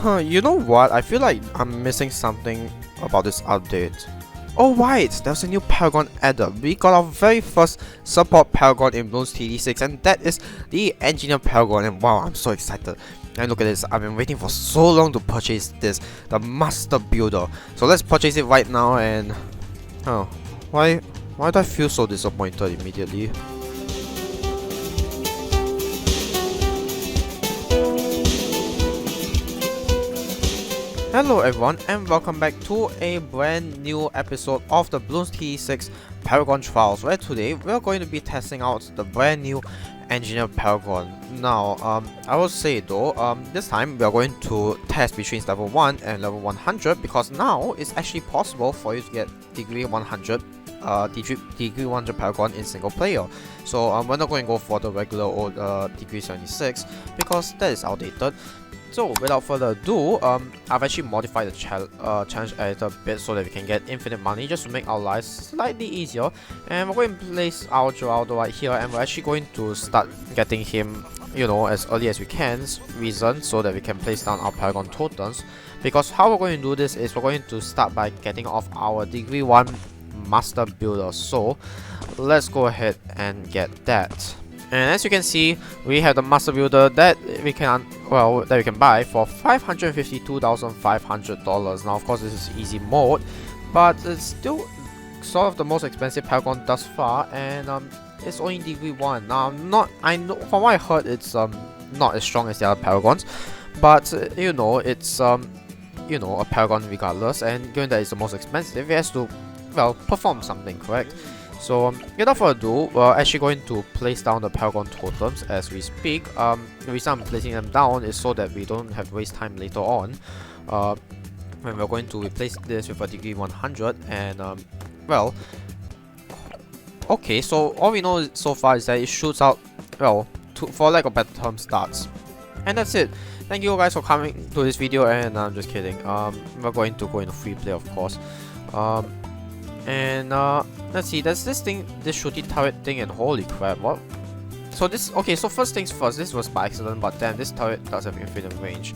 You know what? I feel like I'm missing something about this update. Oh right, there's a new Paragon added. We got our very first support Paragon in Bloons TD6, and that is the Engineer Paragon, and wow, I'm so excited. And look at this, I've been waiting for so long to purchase this, the Master Builder. So let's purchase it right now. And oh, why do I feel so disappointed immediately? Hello everyone, and welcome back to a brand new episode of the Bloons TD6 Paragon Trials, where today we're going to be testing out the brand new Engineer Paragon. Now, I will say though, this time we are going to test between level 1 and level 100, because now it's actually possible for you to get degree 100 degree 100 Paragon in single player. So we're not going to go for the regular old degree 76 because that is outdated. So without further ado, I've actually modified the challenge editor a bit so that we can get infinite money, just to make our lives slightly easier. And we're going to place our Geraldo right here, and we're actually going to start getting him, you know, as early as we can, reason so that we can place down our Paragon totems. Because how we're going to do this is we're going to start by getting off our degree 1 Master Builder. So let's go ahead and get that. And as you can see, we have the Master Builder that we can buy for $552,500. Now, of course, this is easy mode, but it's still sort of the most expensive Paragon thus far, and it's only degree 1. Now, I know from what I heard, it's not as strong as the other Paragons, but you know, it's a Paragon regardless. And given that it's the most expensive, it has to perform something, correct? So without further ado, we're actually going to place down the Paragon totems as we speak. The reason I'm placing them down is so that we don't have to waste time later on when we're going to replace this with a degree 100. And okay, so all we know so far is that it shoots out, for lack of better term, starts. And that's it. Thank you guys for coming to this video, and I'm just kidding. We're going to go into free play, of course. Let's see, there's this thing, this shooty turret thing, and holy crap, what? So so first things first, this was by accident, but damn, this turret does have infinite range.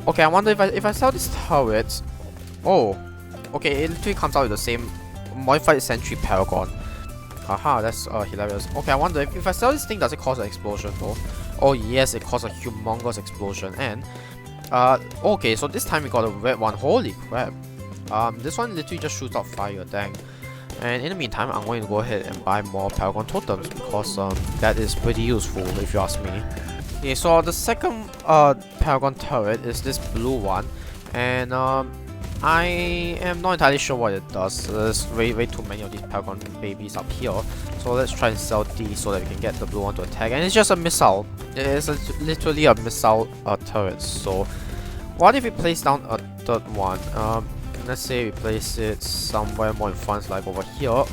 Okay, I wonder if I sell this turret. Oh, okay, it literally comes out with the same modified sentry Paragon. Haha, that's hilarious. Okay, I wonder if I sell this thing, does it cause an explosion though? Oh yes, it caused a humongous explosion. And okay, so this time we got a red one. Holy crap. This one literally just shoots out fire, dang. And in the meantime, I'm going to go ahead and buy more Paragon totems, because that is pretty useful if you ask me. Okay, so the second Paragon turret is this blue one, and I am not entirely sure what it does. There's way too many of these Paragon babies up here, so let's try and sell these so that we can get the blue one to attack. And it's just a missile. It is literally a missile turret. So what if we place down a third one? Let's say we place it somewhere more in front, like over here.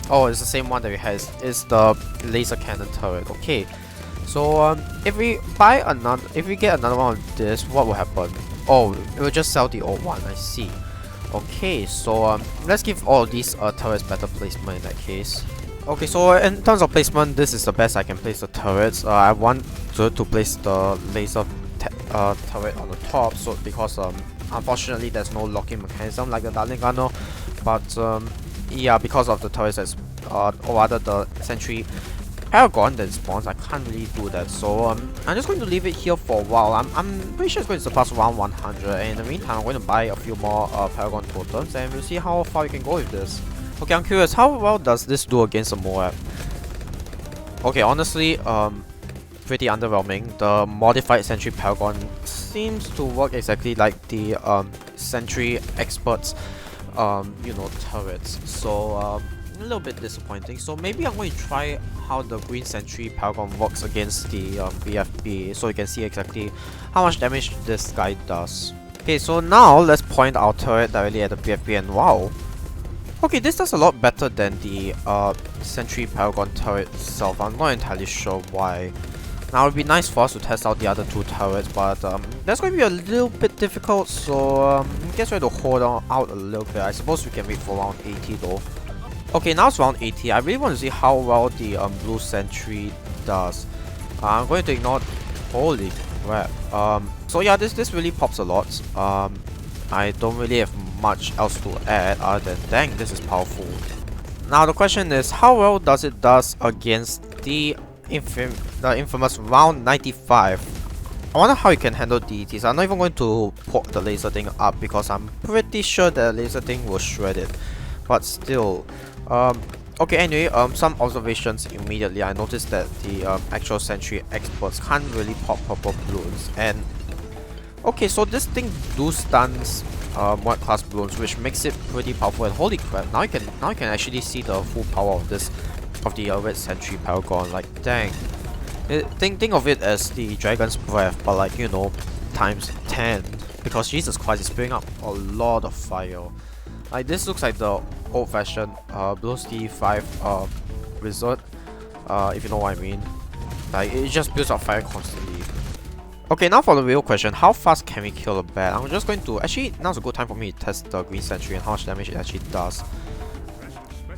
Oh, it's the same one that we had. It's the laser cannon turret. Okay, so if we get another one of this, what will happen? Oh, it will just sell the old one. I see. Okay, so let's give all of these turrets better placement in that case. Okay, so in terms of placement, this is the best I can place the turrets. I want to place the laser turret on the top, so because unfortunately there's no locking mechanism like the Darling Gunner, but yeah, because of the turrets that's or rather the sentry Paragon that spawns, I can't really do that. So I'm just going to leave it here for a while. I'm pretty sure it's going to surpass around 100, and in the meantime I'm going to buy a few more Paragon totems, and we'll see how far we can go with this. Okay, I'm curious, how well does this do against a Moab? Okay, honestly, pretty underwhelming. The modified sentry Paragon seems to work exactly like the sentry experts turrets, so a little bit disappointing. So maybe I'm going to try how the green sentry Paragon works against the BFB, so you can see exactly how much damage this guy does. Okay, so now let's point our turret directly at the BFB, and wow, okay, this does a lot better than the sentry Paragon turret itself. I'm not entirely sure why. Now it would be nice for us to test out the other two turrets, but that's going to be a little bit difficult, so I guess we have to hold on out a little bit. I suppose we can wait for round 80 though. Okay, now it's round 80. I really want to see how well the blue sentry does. I'm going to ignore... Holy crap. So yeah, this really pops a lot. I don't really have much else to add other than dang, this is powerful. Now the question is, how well does it does against the infamous round 95? I wonder how you can handle DTs. I'm not even going to poke the laser thing up because I'm pretty sure the laser thing will shred it. But still, okay, anyway, some observations immediately. I noticed that the actual Sentry experts can't really pop purple balloons. And okay, so this thing do stuns white class balloons, which makes it pretty powerful. And holy crap, now you can actually see the full power of the red Sentry Paragon. Like dang. Think of it as the Dragon's Breath, but like, you know, times 10. Because Jesus Christ is spitting up a lot of fire. Like, this looks like the old-fashioned Bloons TD5 wizard, if you know what I mean. Like, it just builds up fire constantly. Okay, now for the real question, how fast can we kill a bat? I'm just going to... Actually, now's a good time for me to test the Green Sentry and how much damage it actually does.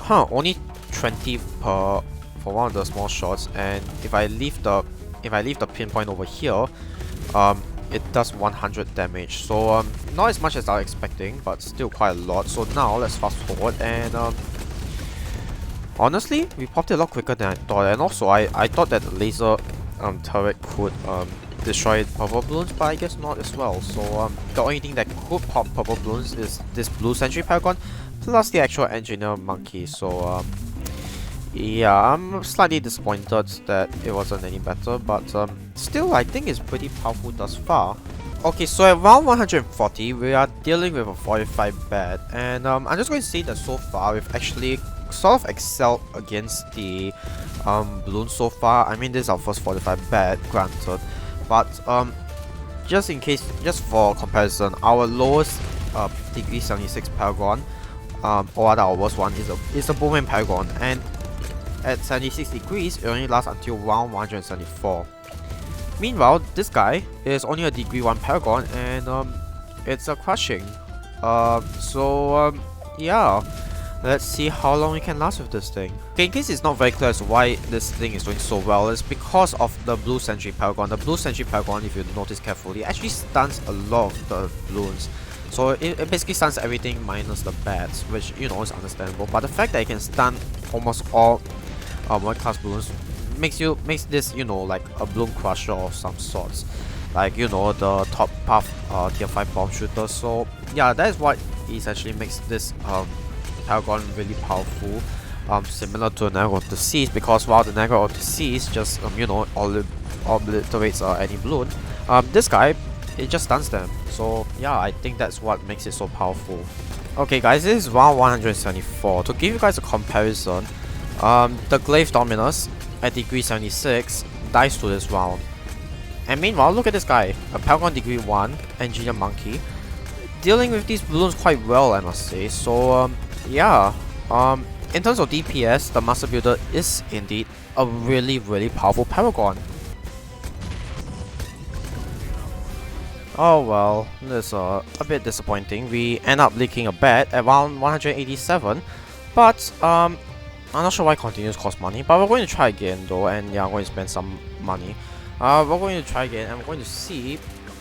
Huh, only 20 per... for one of the small shots, and if I leave the pinpoint over here, it does 100 damage. So not as much as I was expecting, but still quite a lot. So now let's fast forward, and honestly, we popped it a lot quicker than I thought. And also, I thought that the laser turret could destroy purple balloons, but I guess not as well. So the only thing that could pop purple balloons is this blue Sentry Paragon plus the actual Engineer Monkey. So yeah, I'm slightly disappointed that it wasn't any better, but still I think it's pretty powerful thus far. Okay, so at round 140, we are dealing with a 45 bat, and I'm just going to say that so far we've actually sort of excelled against the balloons so far. I mean, this is our first 45 bat, granted, but just in case, just for comparison, our lowest degree 76 Paragon, or rather our worst one, is a Bowman Paragon, and at 76 degrees, it only lasts until round 174. Meanwhile, this guy is only a degree 1 Paragon, and it's a crushing. Yeah, let's see how long we can last with this thing. Okay, in case it's not very clear as to why this thing is doing so well, it's because of the blue Sentry Paragon. The blue Sentry Paragon, if you notice carefully, actually stuns a lot of the balloons. So it basically stuns everything minus the bats, which, you know, is understandable. But the fact that it can stun almost all white class balloons makes this, you know, like a balloon crusher of some sorts, like, you know, the top path tier 5 bomb shooter. So yeah, that is what essentially makes this Paragon really powerful, similar to an Arrow of the Seas, because while the Arrow of the Seas just you know, obliterates any balloon, this guy, it just stuns them. So yeah, I think that's what makes it so powerful. Okay guys, this is round 174. To give you guys a comparison, the Glaive Dominus at degree 76 dies to this round. And meanwhile, look at this guy, a Paragon degree 1, Engineer Monkey, dealing with these balloons quite well, I must say. So yeah, in terms of DPS, the Master Builder is indeed a really powerful Paragon. Oh well, that's a bit disappointing. We end up leaking a bat at around 187, but I'm not sure why continues cost money, but we're going to try again though, and yeah, I'm going to spend some money. We're going to try again, and we're going to see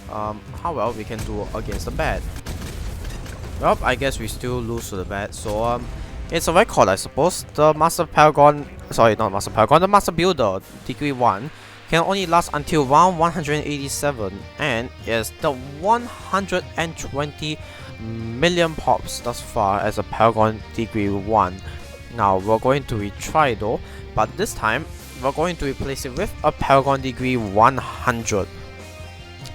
how well we can do against the bat. Well, I guess we still lose to the bat, so it's a record, I suppose. The Master Paragon, sorry, not Master Paragon, the Master Builder, degree 1, can only last until round 187, and is the 120 million pops thus far as a Paragon degree 1. Now we're going to retry though, but this time we're going to replace it with a Paragon degree 100.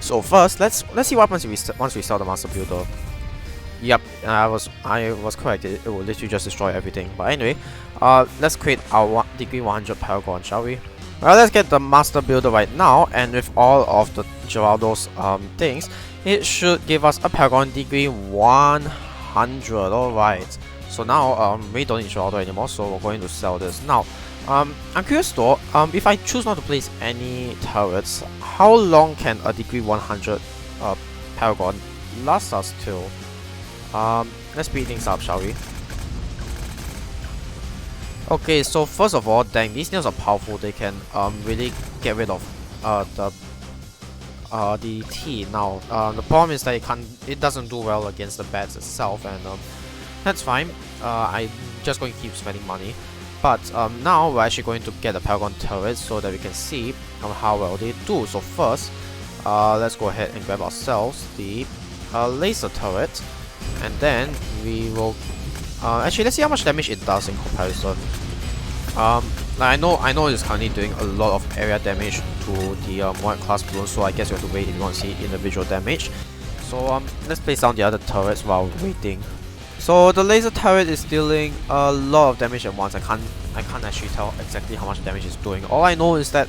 So first, let's see what happens once we sell the Master Builder. Yep, I was correct. It will literally just destroy everything. But anyway, let's create our degree 100 Paragon, shall we? Well, let's get the Master Builder right now, and with all of the Geraldo's things, it should give us a Paragon degree 100. Alright. So now we don't need Geraldo anymore, so we're going to sell this. Now, I'm curious though, if I choose not to place any turrets, how long can a degree 100 Paragon last us till? Let's speed things up, shall we? Okay, so first of all, dang, these nails are powerful. They can really get rid of the DDT now. The problem is that it doesn't do well against the bats itself, and that's fine. I'm just going to keep spending money. But now we're actually going to get the Paragon turret so that we can see how well they do. So first, let's go ahead and grab ourselves the laser turret, and then we will actually, let's see how much damage it does in comparison. I know it's currently doing a lot of area damage to the Moab class Bloons, so I guess you have to wait if you want to see individual damage. So let's place down the other turrets while waiting. So the laser turret is dealing a lot of damage at once. I can't actually tell exactly how much damage it's doing. All I know is that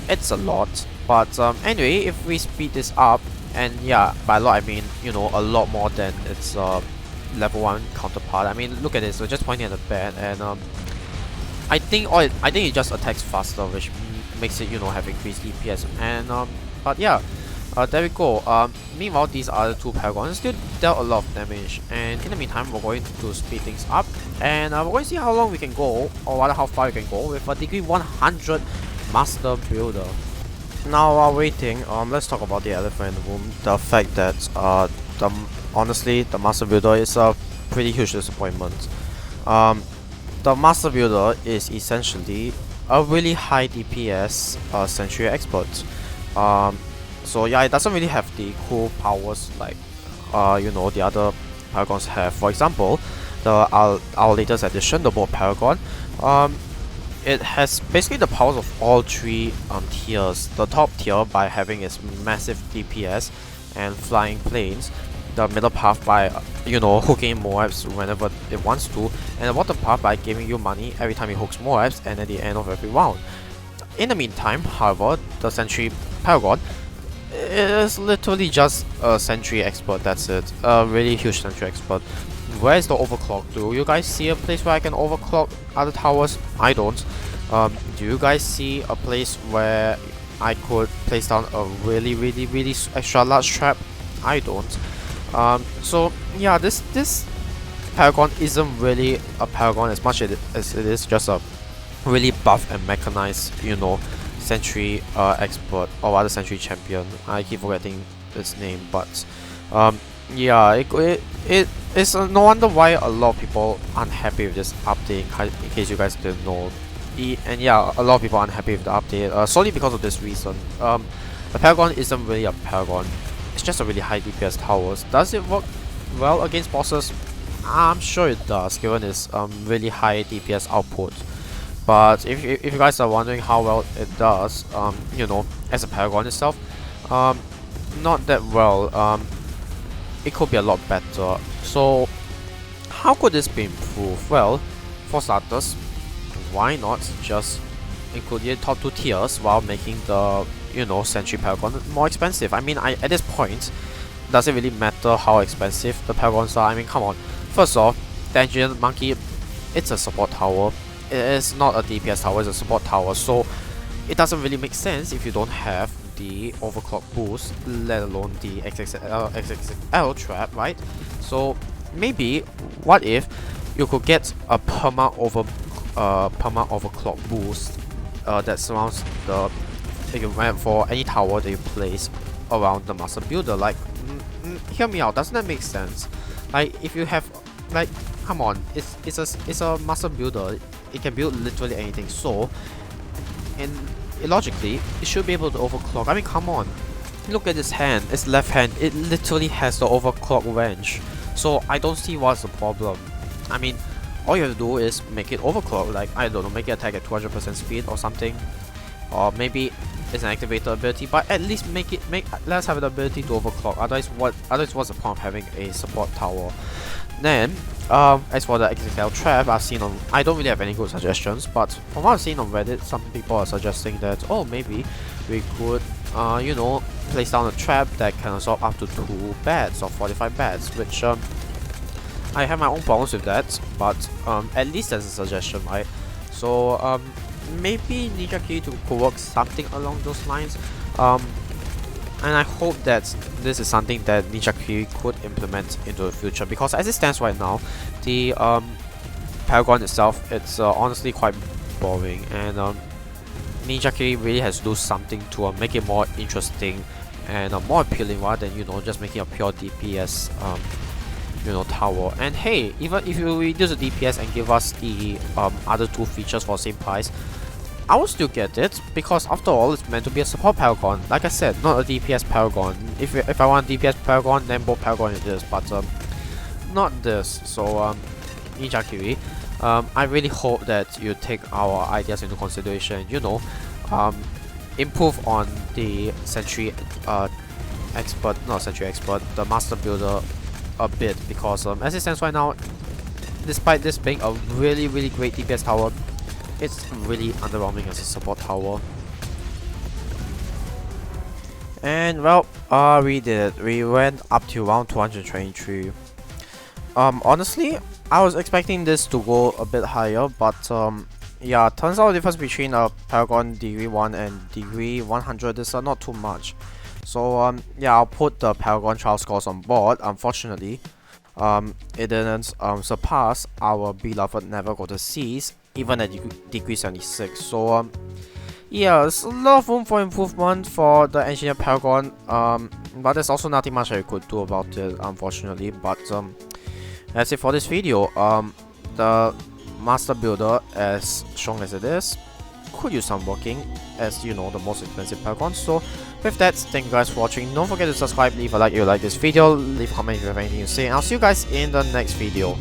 it's a lot. But anyway, if we speed this up, and yeah, by a lot I mean, you know, a lot more than its level 1 counterpart. I mean, look at this. So just pointing at the bat, and I think it just attacks faster, which makes it, you know, have increased DPS. And but yeah, there we go. Meanwhile, these other two Paragons still dealt a lot of damage, and in the meantime, we're going to speed things up, and we're going to see how long we can go, or rather how far we can go with a degree 100 Master Builder. Now while waiting, let's talk about the elephant in the room. The fact that honestly, the Master Builder is a pretty huge disappointment. The Master Builder is essentially a really high DPS Sentry expert. So yeah, it doesn't really have the cool powers like you know, the other Paragons have. For example, our latest edition, the Bolt Paragon, it has basically the powers of all three tiers. The top tier by having its massive DPS and flying planes, the middle path by you know, hooking Moabs whenever it wants to, and the bottom path by giving you money every time it hooks Moabs and at the end of every round. In the meantime, however, the Sentry Paragon is literally just a Sentry expert, that's it. A really huge Sentry expert. Where is the overclock? Do you guys see a place where I can overclock other towers? I don't. Do you guys see a place where I could place down a really extra large trap? I don't. So yeah, this Paragon isn't really a Paragon as much as it is just a really buff and mechanized, you know, Sentry expert, or rather Sentry champion. I keep forgetting its name, but yeah, it's no wonder why a lot of people aren't happy with this update. In case you guys didn't know, and yeah, a lot of people aren't happy with the update solely because of this reason. The Paragon isn't really a Paragon. It's just a really high DPS towers. Does it work well against bosses? I'm sure it does, given its really high DPS output. But if you guys are wondering how well it does, you know, as a Paragon itself, not that well. It could be a lot better. So how could this be improved? Well, for starters, why not just include the top 2 tiers while making the, you know, Sentry Paragon more expensive? I mean, at this point, does it really matter how expensive the Paragons are? I mean, come on. First off, the Engineer Monkey, it's a support tower. It is not a DPS tower, it's a support tower. So it doesn't really make sense if you don't have the overclock boost, let alone the XXL trap, right? So maybe, what if you could get a perma overclock boost that surrounds the for any tower that you place around the Master Builder? Like, hear me out, doesn't that make sense? Like, if you have, like, come on, it's a Master Builder, it can build literally anything, so and logically it should be able to overclock. I mean, come on, look at this hand, its left hand, it literally has the overclock wrench, so I don't see what's the problem. I mean, all you have to do is make it overclock, like, I don't know, make it attack at 200% speed or something, or maybe it's an activated ability, but at least let's have the ability to overclock. Otherwise what's the point of having a support tower? Then as for the XXL trap, I don't really have any good suggestions, but from what I've seen on Reddit, some people are suggesting that, oh, maybe we could you know, place down a trap that can absorb up to 2 bats or 45 bats, which I have my own problems with that, but at least there's a suggestion, right? So maybe Ninja Kiwi could work something along those lines, and I hope that this is something that Ninja Kiwi could implement into the future, because as it stands right now, the Paragon itself, it's honestly quite boring, and Ninja Kiwi really has to do something to make it more interesting and more appealing rather than, you know, just making a pure DPS you know, tower. And hey, even if you reduce the DPS and give us the other two features for the same price, I will still get it, because after all, it's meant to be a support Paragon. Like I said, not a DPS Paragon. If I want a DPS Paragon, then both Paragon it is, but not this. So Ninja Kiri, I really hope that you take our ideas into consideration. You know, improve on the Sentry expert, not Sentry expert, the Master Builder a bit, because as it stands right now, despite this being a really great DPS tower, it's really underwhelming as a support tower. And well, we did it. We went up to round 223. Honestly, I was expecting this to go a bit higher, but yeah, turns out the difference between a Paragon degree 1 and degree 100 is not too much. So yeah, I'll put the Paragon trial scores on board. Unfortunately, it didn't surpass our beloved Never Go to Seas, even at degree 76. So yeah, there's a lot of room for improvement for the Engineer Paragon, but there's also nothing much I could do about it, unfortunately. But that's it for this video. The Master Builder, as strong as it is, could use some working, as you know, the most expensive Paragon. So with that, thank you guys for watching. Don't forget to subscribe, leave a like if you like this video, leave a comment if you have anything to say, and I'll see you guys in the next video.